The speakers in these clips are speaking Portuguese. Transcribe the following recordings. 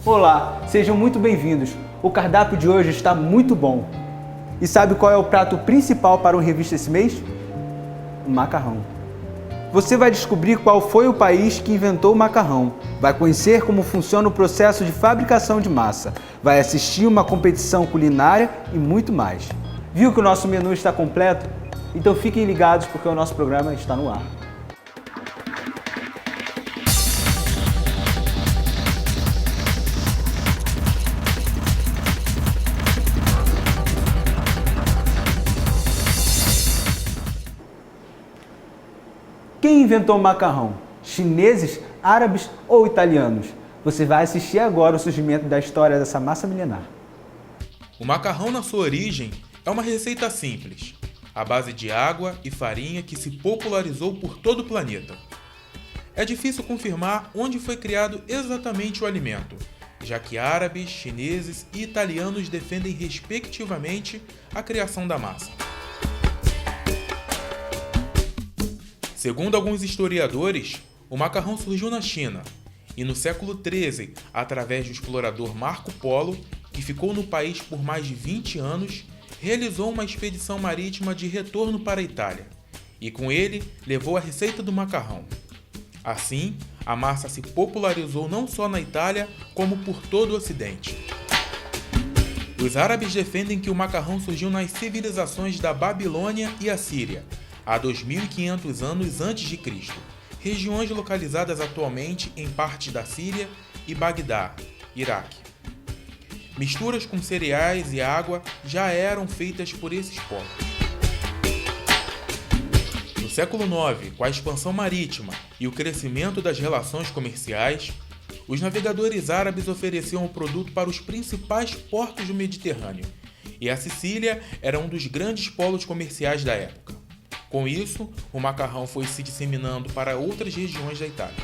Olá, sejam muito bem-vindos. O cardápio de hoje está muito bom. E sabe qual é o prato principal para o Revista esse mês? O macarrão. Você vai descobrir qual foi o país que inventou o macarrão, vai conhecer como funciona o processo de fabricação de massa, vai assistir uma competição culinária e muito mais. Viu que o nosso menu está completo? Então fiquem ligados porque o nosso programa está no ar. Quem inventou o macarrão? Chineses, árabes ou italianos? Você vai assistir agora o surgimento da história dessa massa milenar. O macarrão, na sua origem, é uma receita simples, à base de água e farinha que se popularizou por todo o planeta. É difícil confirmar onde foi criado exatamente o alimento, já que árabes, chineses e italianos defendem respectivamente a criação da massa. Segundo alguns historiadores, o macarrão surgiu na China e no século XIII, através do explorador Marco Polo, que ficou no país por mais de 20 anos, realizou uma expedição marítima de retorno para a Itália e com ele levou a receita do macarrão. Assim, a massa se popularizou não só na Itália, como por todo o Ocidente. Os árabes defendem que o macarrão surgiu nas civilizações da Babilônia e Assíria, há 2.500 anos antes de Cristo, regiões localizadas atualmente em partes da Síria e Bagdá, Iraque. Misturas com cereais e água já eram feitas por esses povos. No século IX, com a expansão marítima e o crescimento das relações comerciais, os navegadores árabes ofereciam o produto para os principais portos do Mediterrâneo, e a Sicília era um dos grandes polos comerciais da época. Com isso, o macarrão foi se disseminando para outras regiões da Itália.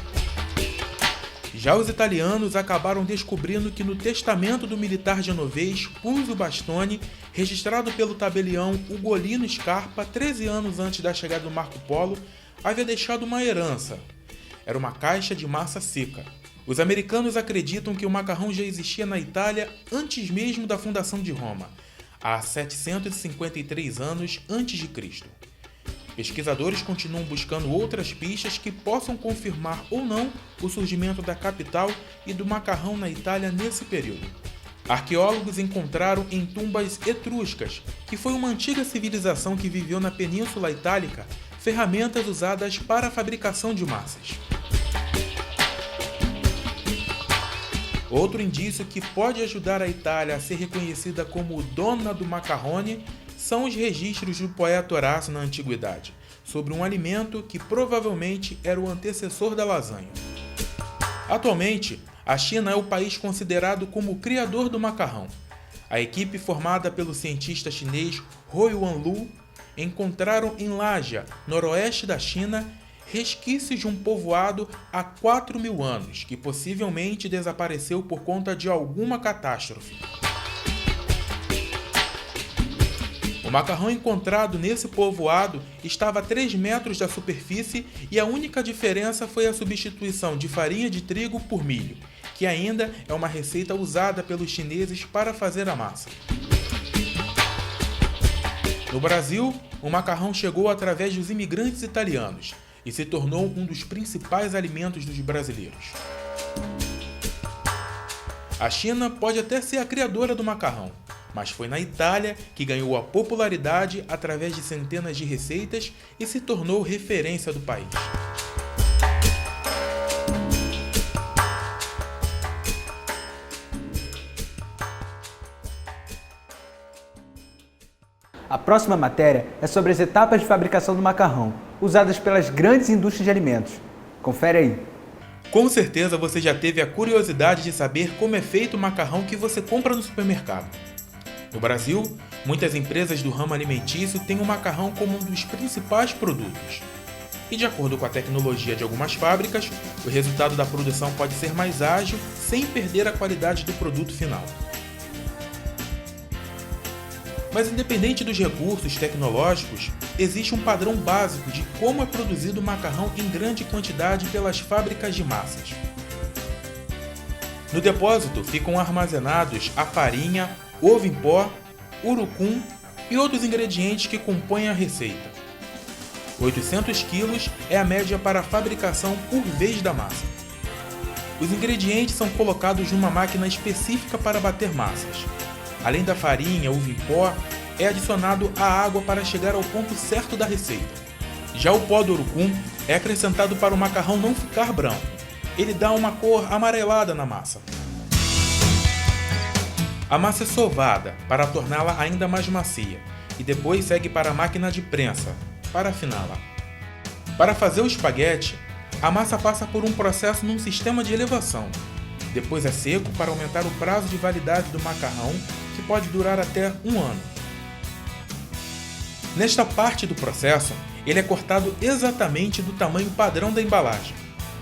Já os italianos acabaram descobrindo que no testamento do militar genovês Puzio Bastoni, registrado pelo tabelião Ugolino Scarpa 13 anos antes da chegada do Marco Polo, havia deixado uma herança. Era uma caixa de massa seca. Os americanos acreditam que o macarrão já existia na Itália antes mesmo da fundação de Roma, há 753 anos antes de Cristo. Pesquisadores continuam buscando outras pistas que possam confirmar ou não o surgimento da capital e do macarrão na Itália nesse período. Arqueólogos encontraram em tumbas etruscas, que foi uma antiga civilização que viveu na Península Itálica, ferramentas usadas para a fabricação de massas. Outro indício que pode ajudar a Itália a ser reconhecida como dona do macarrone são os registros do poeta Horácio na antiguidade, sobre um alimento que provavelmente era o antecessor da lasanha. Atualmente, a China é o país considerado como o criador do macarrão. A equipe formada pelo cientista chinês Ho Yuanlu encontraram em Lajia, noroeste da China, resquícios de um povoado há 4.000 anos, que possivelmente desapareceu por conta de alguma catástrofe. O macarrão encontrado nesse povoado estava a 3 metros da superfície e a única diferença foi a substituição de farinha de trigo por milho, que ainda é uma receita usada pelos chineses para fazer a massa. No Brasil, o macarrão chegou através dos imigrantes italianos e se tornou um dos principais alimentos dos brasileiros. A China pode até ser a criadora do macarrão, mas foi na Itália que ganhou a popularidade através de centenas de receitas e se tornou referência do país. A próxima matéria é sobre as etapas de fabricação do macarrão, usadas pelas grandes indústrias de alimentos. Confere aí. Com certeza você já teve a curiosidade de saber como é feito o macarrão que você compra no supermercado. No Brasil, muitas empresas do ramo alimentício têm o macarrão como um dos principais produtos. E de acordo com a tecnologia de algumas fábricas, o resultado da produção pode ser mais ágil sem perder a qualidade do produto final. Mas independente dos recursos tecnológicos, existe um padrão básico de como é produzido o macarrão em grande quantidade pelas fábricas de massas. No depósito ficam armazenados a farinha, ovo em pó, urucum e outros ingredientes que compõem a receita. 800 kg é a média para a fabricação por vez da massa. Os ingredientes são colocados numa máquina específica para bater massas. Além da farinha, ovo em pó, é adicionado a água para chegar ao ponto certo da receita. Já o pó do urucum é acrescentado para o macarrão não ficar branco. Ele dá uma cor amarelada na massa. A massa é sovada para torná-la ainda mais macia e depois segue para a máquina de prensa para afiná-la. Para fazer o espaguete, a massa passa por um processo num sistema de elevação. Depois é seco para aumentar o prazo de validade do macarrão, que pode durar até 1 ano. Nesta parte do processo, ele é cortado exatamente do tamanho padrão da embalagem.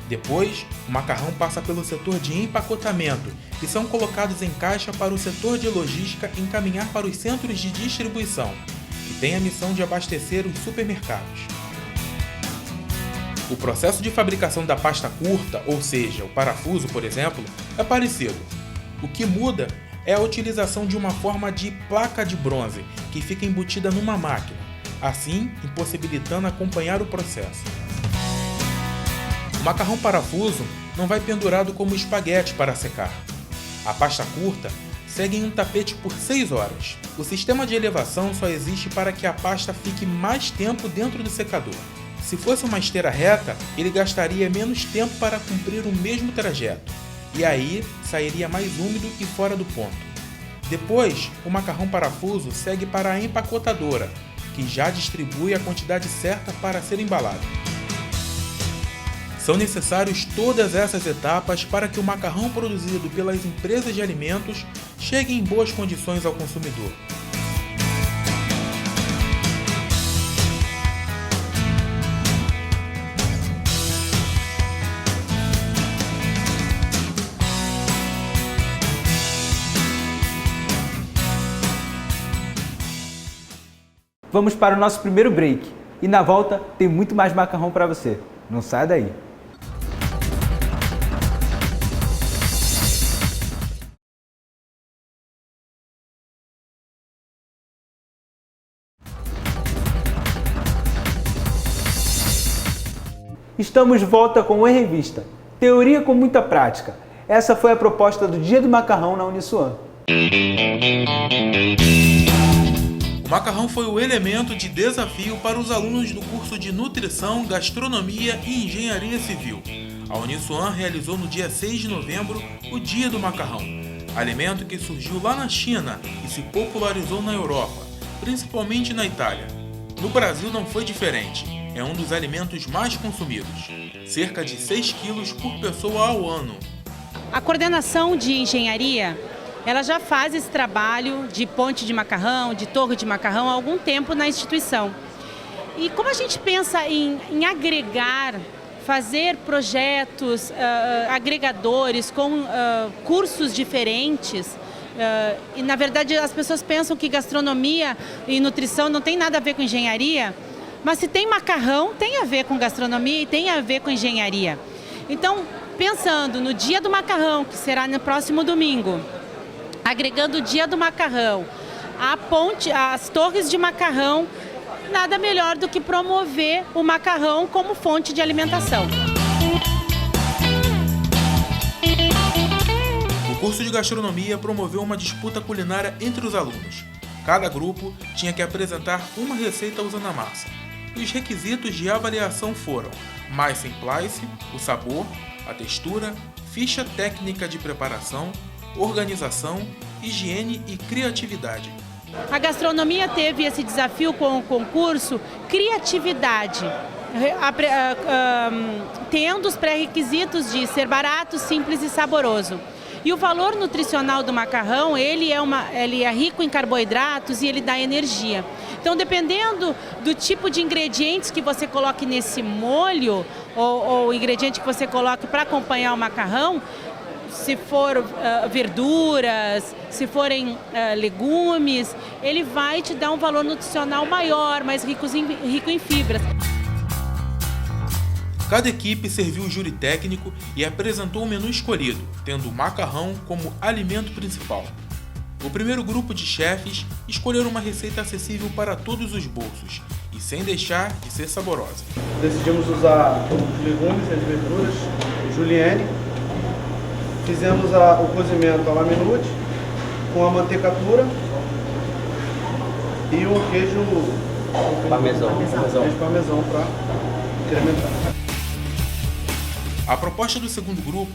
Depois, o macarrão passa pelo setor de empacotamento e são colocados em caixa para o setor de logística encaminhar para os centros de distribuição, que têm a missão de abastecer os supermercados. O processo de fabricação da pasta curta, ou seja, o parafuso, por exemplo, é parecido. O que muda é a utilização de uma forma de placa de bronze que fica embutida numa máquina, assim impossibilitando acompanhar o processo. O macarrão parafuso não vai pendurado como espaguete para secar. A pasta curta segue em um tapete por 6 horas. O sistema de elevação só existe para que a pasta fique mais tempo dentro do secador. Se fosse uma esteira reta, ele gastaria menos tempo para cumprir o mesmo trajeto, e aí sairia mais úmido e fora do ponto. Depois, o macarrão parafuso segue para a empacotadora, que já distribui a quantidade certa para ser embalado. São necessárias todas essas etapas para que o macarrão produzido pelas empresas de alimentos chegue em boas condições ao consumidor. Vamos para o nosso primeiro break e na volta tem muito mais macarrão para você. Não saia daí! Estamos de volta com o E-Revista, teoria com muita prática. Essa foi a proposta do Dia do Macarrão na Uniswan. O macarrão foi o elemento de desafio para os alunos do curso de Nutrição, Gastronomia e Engenharia Civil. A Uniswan realizou no dia 6 de novembro o Dia do Macarrão, alimento que surgiu lá na China e se popularizou na Europa, principalmente na Itália. No Brasil não foi diferente. É um dos alimentos mais consumidos, cerca de 6 quilos por pessoa ao ano. A coordenação de engenharia, ela já faz esse trabalho de ponte de macarrão, de torre de macarrão há algum tempo na instituição. E como a gente pensa em agregar, fazer projetos agregadores com cursos diferentes, e na verdade as pessoas pensam que gastronomia e nutrição não tem nada a ver com engenharia, mas se tem macarrão, tem a ver com gastronomia e tem a ver com engenharia. Então, pensando no Dia do Macarrão, que será no próximo domingo, agregando o Dia do Macarrão, a ponte, as torres de macarrão, nada melhor do que promover o macarrão como fonte de alimentação. O curso de gastronomia promoveu uma disputa culinária entre os alunos. Cada grupo tinha que apresentar uma receita usando a massa. E os requisitos de avaliação foram mais simplice, o sabor, a textura, ficha técnica de preparação, organização, higiene e criatividade. A gastronomia teve esse desafio com o concurso Criatividade, tendo os pré-requisitos de ser barato, simples e saboroso. E o valor nutricional do macarrão, ele é rico em carboidratos e ele dá energia. Então, dependendo do tipo de ingredientes que você coloque nesse molho, ou ingrediente que você coloque para acompanhar o macarrão, se for verduras, se forem legumes, ele vai te dar um valor nutricional maior, mais rico em fibras. Cada equipe serviu o júri técnico e apresentou o menu escolhido, tendo o macarrão como alimento principal. O primeiro grupo de chefes escolheram uma receita acessível para todos os bolsos e sem deixar de ser saborosa. Decidimos usar os legumes e as verduras julienne. Fizemos o cozimento à la minute com a mantecatura e o queijo parmesão para incrementar. A proposta do segundo grupo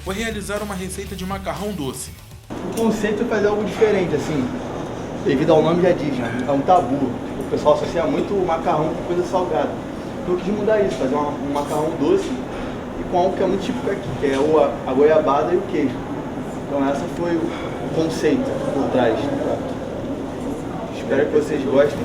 foi realizar uma receita de macarrão doce. O conceito é fazer algo diferente, assim, devido ao nome já diz, né? É um tabu. O pessoal associa muito o macarrão com coisa salgada. Então eu quis mudar isso, fazer um macarrão doce e com algo que é muito típico aqui, que é a goiabada e o queijo. Então esse foi o conceito por trás. Espero que vocês gostem.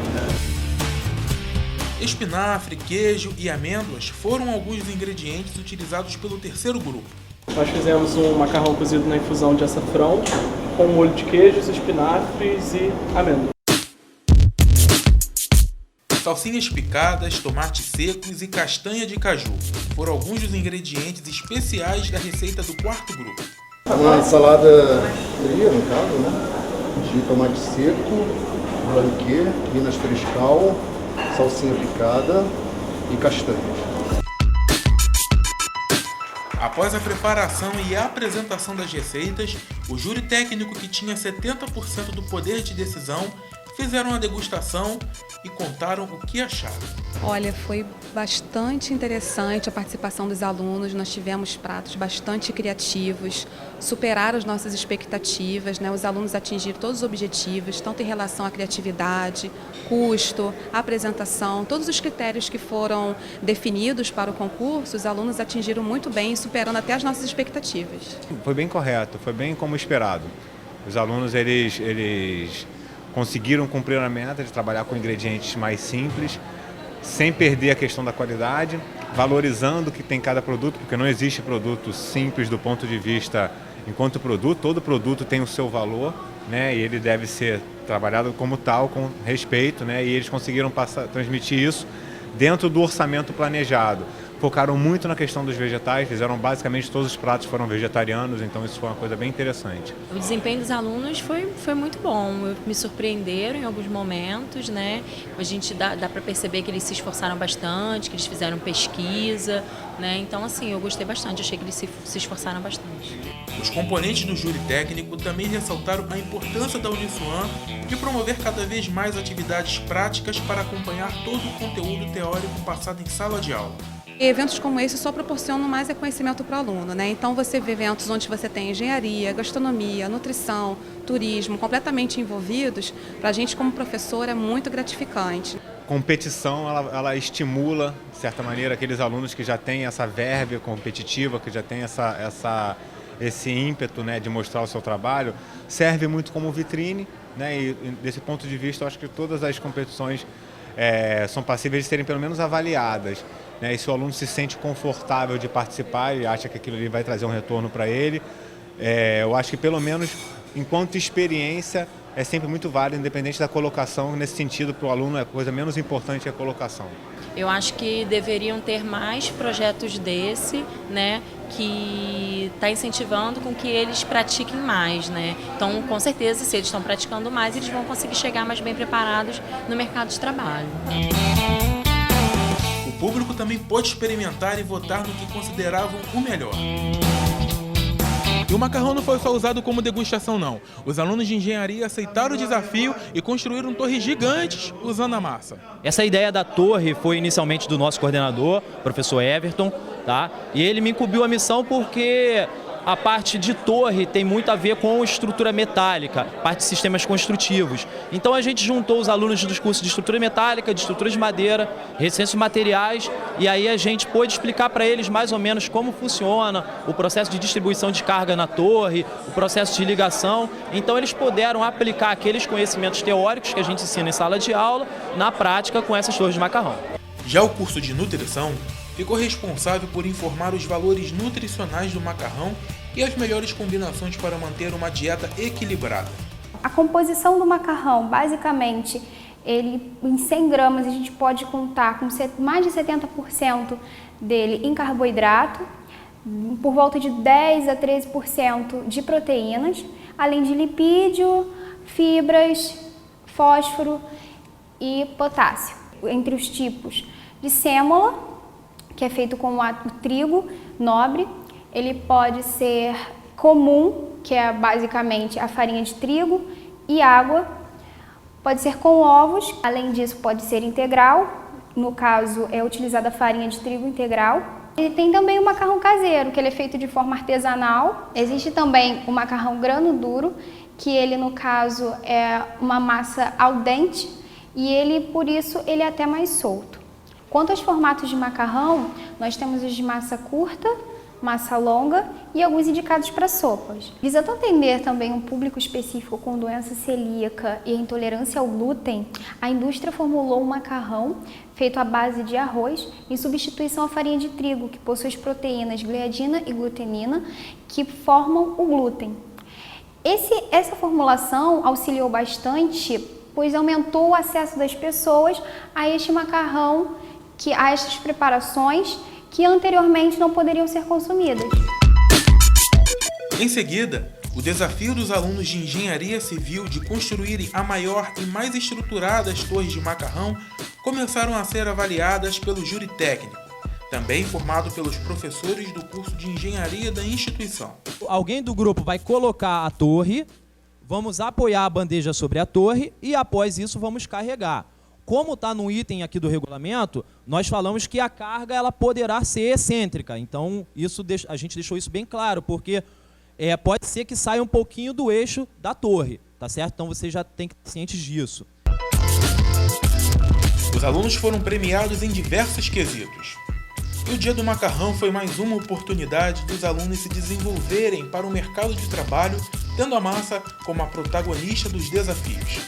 Espinafre, queijo e amêndoas foram alguns dos ingredientes utilizados pelo terceiro grupo. Nós fizemos um macarrão cozido na infusão de açafrão, com molho de queijos, espinafres e amêndoas. Salsinhas picadas, tomates secos e castanha de caju foram alguns dos ingredientes especiais da receita do quarto grupo. Uma salada fria, no caso, né? De tomate seco, branquê, minas frescal, salsinha picada e castanhas. Após a preparação e a apresentação das receitas, o júri técnico, que tinha 70% do poder de decisão, fizeram a degustação e contaram o que acharam. Olha, foi bastante interessante a participação dos alunos. Nós tivemos pratos bastante criativos, superaram as nossas expectativas, né? Os alunos atingiram todos os objetivos, tanto em relação à criatividade, custo, apresentação, todos os critérios que foram definidos para o concurso, os alunos atingiram muito bem, superando até as nossas expectativas. Foi bem correto, foi bem como esperado. Os alunos, eles conseguiram cumprir a meta de trabalhar com ingredientes mais simples, sem perder a questão da qualidade, valorizando o que tem cada produto, porque não existe produto simples do ponto de vista enquanto produto, todo produto tem o seu valor, né, e ele deve ser trabalhado como tal, com respeito, né, e eles conseguiram transmitir isso dentro do orçamento planejado. Focaram muito na questão dos vegetais, fizeram basicamente todos os pratos foram vegetarianos, então isso foi uma coisa bem interessante. O desempenho dos alunos foi muito bom, me surpreenderam em alguns momentos, né? A gente dá para perceber que eles se esforçaram bastante, que eles fizeram pesquisa, né? Então assim, eu gostei bastante, achei que eles se esforçaram bastante. Os componentes do júri técnico também ressaltaram a importância da Uniswan de promover cada vez mais atividades práticas para acompanhar todo o conteúdo teórico passado em sala de aula. Eventos como esse só proporcionam mais conhecimento para o aluno, né? Então você vê eventos onde você tem engenharia, gastronomia, nutrição, turismo, completamente envolvidos, para a gente como professor é muito gratificante. Competição, ela estimula, de certa maneira, aqueles alunos que já têm essa verve competitiva, que já têm esse ímpeto, né, de mostrar o seu trabalho, serve muito como vitrine, né? E desse ponto de vista, eu acho que todas as competições são passíveis de serem pelo menos avaliadas. E se o aluno se sente confortável de participar e acha que aquilo ali vai trazer um retorno para ele, eu acho que pelo menos enquanto experiência é sempre muito válido, independente da colocação. Nesse sentido, para o aluno a coisa menos importante é a colocação. Eu acho que deveriam ter mais projetos desse, né, que está incentivando com que eles pratiquem mais, né? Então, com certeza, se eles estão praticando mais, eles vão conseguir chegar mais bem preparados no mercado de trabalho. O público também pôde experimentar e votar no que consideravam o melhor. E o macarrão não foi só usado como degustação, não. Os alunos de engenharia aceitaram o desafio e construíram torres gigantes usando a massa. Essa ideia da torre foi inicialmente do nosso coordenador, professor Everton, tá? E ele me incumbiu a missão porque a parte de torre tem muito a ver com estrutura metálica, parte de sistemas construtivos. Então a gente juntou os alunos dos cursos de estrutura metálica, de estrutura de madeira, resistência de materiais, e aí a gente pôde explicar para eles mais ou menos como funciona o processo de distribuição de carga na torre, o processo de ligação. Então eles puderam aplicar aqueles conhecimentos teóricos que a gente ensina em sala de aula na prática com essas torres de macarrão. Já o curso de nutrição ficou responsável por informar os valores nutricionais do macarrão e as melhores combinações para manter uma dieta equilibrada. A composição do macarrão, basicamente, ele, em 100 gramas, a gente pode contar com mais de 70% dele em carboidrato, por volta de 10 a 13% de proteínas, além de lipídio, fibras, fósforo e potássio. Entre os tipos de sêmola, que é feito com o trigo nobre, ele pode ser comum, que é basicamente a farinha de trigo e água, pode ser com ovos, além disso pode ser integral, no caso é utilizada a farinha de trigo integral. E tem também o macarrão caseiro, que ele é feito de forma artesanal. Existe também o macarrão grano duro, que ele no caso é uma massa al dente e ele, por isso, ele é até mais solto. Quanto aos formatos de macarrão, nós temos os de massa curta, massa longa e alguns indicados para sopas. Visando atender também um público específico com doença celíaca e intolerância ao glúten, a indústria formulou um macarrão feito à base de arroz em substituição à farinha de trigo, que possui as proteínas gliadina e glutenina, que formam o glúten. Essa formulação auxiliou bastante, pois aumentou o acesso das pessoas a este macarrão, a estas preparações que anteriormente não poderiam ser consumidas. Em seguida, o desafio dos alunos de Engenharia Civil de construírem a maior e mais estruturadas torres de macarrão começaram a ser avaliadas pelo júri técnico, também formado pelos professores do curso de Engenharia da instituição. Alguém do grupo vai colocar a torre, vamos apoiar a bandeja sobre a torre e após isso vamos carregar. Como está no item aqui do regulamento, nós falamos que a carga ela poderá ser excêntrica. Então, a gente deixou isso bem claro, porque pode ser que saia um pouquinho do eixo da torre, tá certo? Então, você já tem que estar ciente disso. Os alunos foram premiados em diversos quesitos. E o Dia do Macarrão foi mais uma oportunidade dos alunos se desenvolverem para o mercado de trabalho, tendo a massa como a protagonista dos desafios.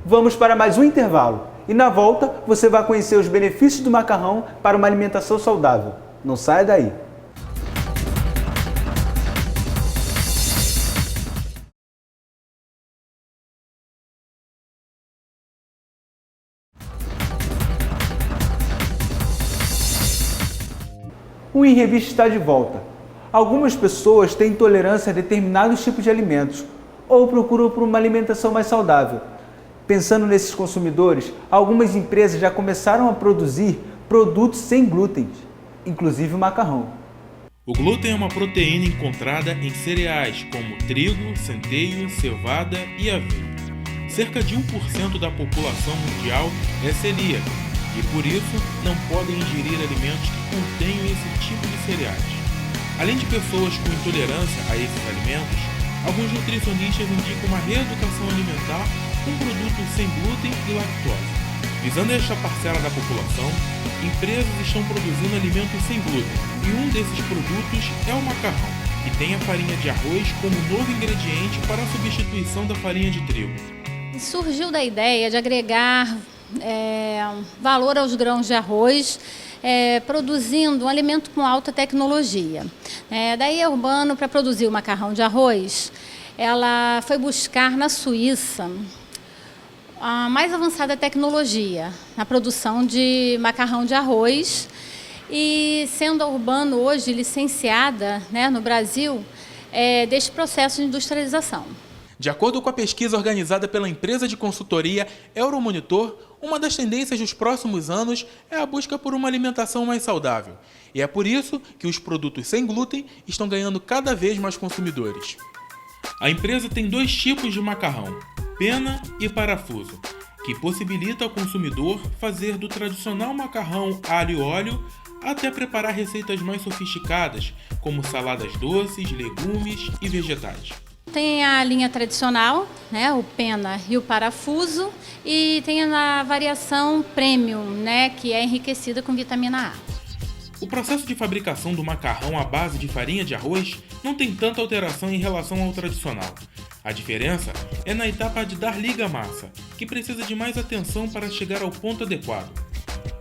Vamos para mais um intervalo e na volta você vai conhecer os benefícios do macarrão para uma alimentação saudável. Não saia daí! O Em Revista está de volta. Algumas pessoas têm intolerância a determinados tipos de alimentos ou procuram por uma alimentação mais saudável. Pensando nesses consumidores, algumas empresas já começaram a produzir produtos sem glúten, inclusive o macarrão. O glúten é uma proteína encontrada em cereais como trigo, centeio, cevada e aveia. Cerca de 1% da população mundial é celíaca e, por isso, não podem ingerir alimentos que contenham esse tipo de cereais. Além de pessoas com intolerância a esses alimentos, alguns nutricionistas indicam uma reeducação alimentar com produtos sem glúten e lactose. Visando esta parcela da população, empresas estão produzindo alimentos sem glúten e um desses produtos é o macarrão, que tem a farinha de arroz como novo ingrediente para a substituição da farinha de trigo. Surgiu da ideia de agregar valor aos grãos de arroz, produzindo um alimento com alta tecnologia. Daí a Urbano, para produzir o macarrão de arroz, ela foi buscar na Suíça a mais avançada tecnologia na produção de macarrão de arroz e sendo a Urbano hoje licenciada no Brasil deste processo de industrialização. De acordo com a pesquisa organizada pela empresa de consultoria Euromonitor, uma das tendências dos próximos anos é a busca por uma alimentação mais saudável. E é por isso que os produtos sem glúten estão ganhando cada vez mais consumidores. A empresa tem dois tipos de macarrão, pena e parafuso, que possibilita ao consumidor fazer do tradicional macarrão alho e óleo até preparar receitas mais sofisticadas, como saladas doces, legumes e vegetais. Tem a linha tradicional, o pena e o parafuso, e tem a variação premium, que é enriquecida com vitamina A. O processo de fabricação do macarrão à base de farinha de arroz não tem tanta alteração em relação ao tradicional. A diferença é na etapa de dar liga à massa, que precisa de mais atenção para chegar ao ponto adequado.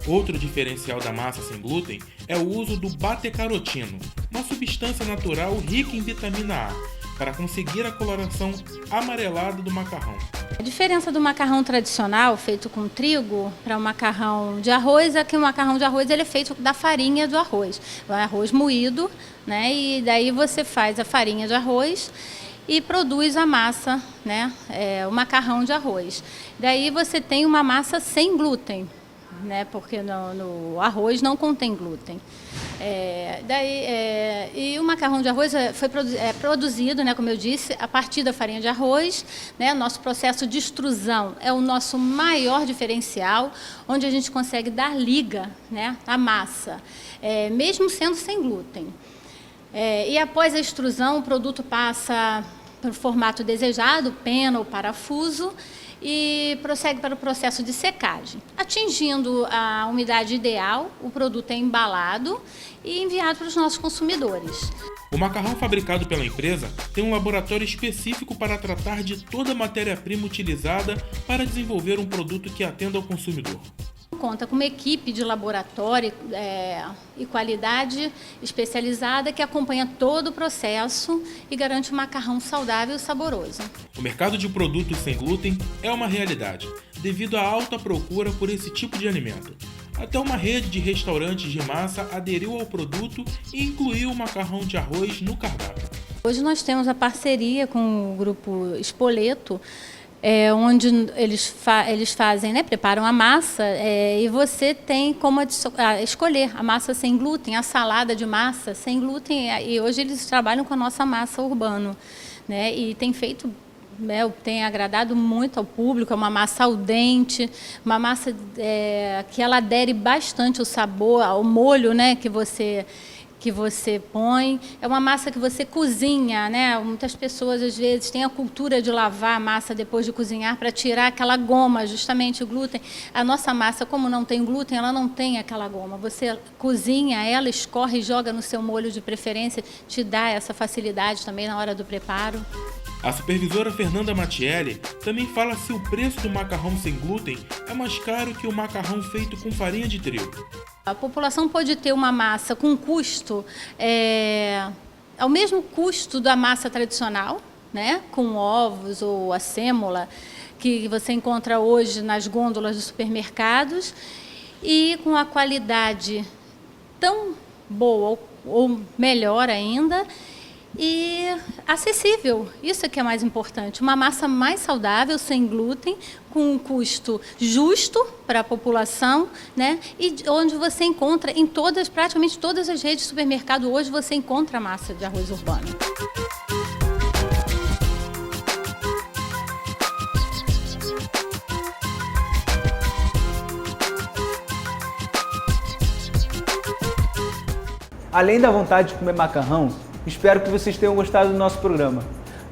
Outro diferencial da massa sem glúten é o uso do beta-carotino, uma substância natural rica em vitamina A, para conseguir a coloração amarelada do macarrão. A diferença do macarrão tradicional, feito com trigo, para o macarrão de arroz, é que o macarrão de arroz ele é feito da farinha do arroz. O arroz moído, né? E daí você faz a farinha de arroz e produz a massa, né? O macarrão de arroz. Daí você tem uma massa sem glúten, né? Porque no arroz não contém glúten. E o macarrão de arroz é produzido, né, como eu disse, a partir da farinha de arroz, né? Nosso processo de extrusão é o nosso maior diferencial, onde a gente consegue dar liga, né, à massa, mesmo sendo sem glúten. E após a extrusão, o produto passa para o formato desejado, pena ou parafuso, e prossegue para o processo de secagem. Atingindo a umidade ideal, o produto é embalado e enviado para os nossos consumidores. O macarrão fabricado pela empresa tem um laboratório específico para tratar de toda a matéria-prima utilizada para desenvolver um produto que atenda ao consumidor. Conta com uma equipe de laboratório e qualidade especializada que acompanha todo o processo e garante um macarrão saudável e saboroso. O mercado de produtos sem glúten é uma realidade, devido à alta procura por esse tipo de alimento. Até uma rede de restaurantes de massa aderiu ao produto e incluiu o macarrão de arroz no cardápio. Hoje nós temos a parceria com o grupo Spoleto, onde eles fazem, né, preparam a massa e você tem como escolher a massa sem glúten, a salada de massa sem glúten, e hoje eles trabalham com a nossa massa Urbano, né, e tem feito, tem agradado muito ao público. É uma massa al dente, uma massa que ela adere bastante o sabor, ao molho, né, que você põe. É uma massa que você cozinha, né? Muitas pessoas, às vezes, têm a cultura de lavar a massa depois de cozinhar para tirar aquela goma, justamente o glúten. A nossa massa, como não tem glúten, ela não tem aquela goma. Você cozinha ela, escorre e joga no seu molho de preferência, te dá essa facilidade também na hora do preparo. A supervisora Fernanda Mattielli também fala se o preço do macarrão sem glúten é mais caro que o macarrão feito com farinha de trigo. A população pode ter uma massa com custo ao mesmo custo da massa tradicional, né, com ovos ou a sêmola, que você encontra hoje nas gôndolas dos supermercados, e com a qualidade tão boa ou melhor ainda, e acessível. Isso é que é mais importante. Uma massa mais saudável, sem glúten, com um custo justo para a população, né? E onde você encontra em praticamente todas as redes de supermercado hoje, você encontra a massa de arroz urbano. Além da vontade de comer macarrão, espero que vocês tenham gostado do nosso programa.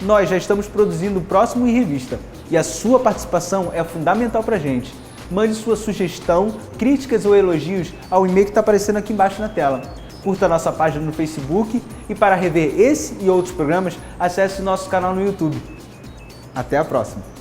Nós já estamos produzindo o próximo em revista e a sua participação é fundamental para a gente. Mande sua sugestão, críticas ou elogios ao e-mail que está aparecendo aqui embaixo na tela. Curta a nossa página no Facebook e para rever esse e outros programas, acesse o nosso canal no YouTube. Até a próxima!